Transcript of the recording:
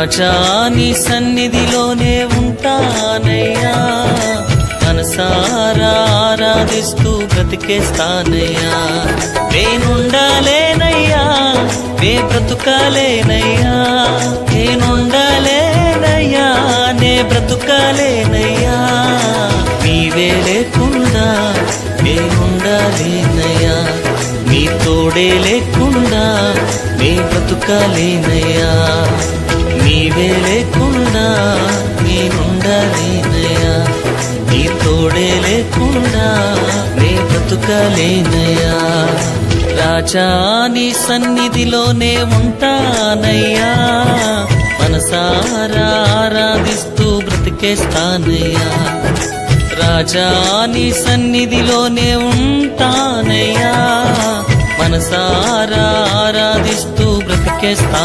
రాజా నీ సన్నిధిలోనే ఉంటానయ్యా, మనసారా ఆరాధిస్తూ బ్రతికేస్తానయ్యా. నేనుండాలేనయ్యా, నే బ్రతుకాలేనయ్యా, నేనుండాలేనయ్యా, నే బ్రతుకాలేనయ్యా. నీవే లేకుండా నేనుండాలేనయ్యా, నీ తోడే లేకుండా నే బ్రతుకాలేనయ్యా. నీవే లేకుండా నేనుండాలేనయ్యా, నీ తోడే లేకుండా నే బ్రతుకాలేనయ్యా. రాజా నీ సన్నిధిలోనే ఉంటానయ్యా, మనసారా ఆరాధిస్తూ బ్రతికేస్తానయ్యా. రాజా నీ సన్నిధిలోనే ఉంటానయ్యా, మనసారా ఆరాధిస్తూ బ్రతికేస్తా.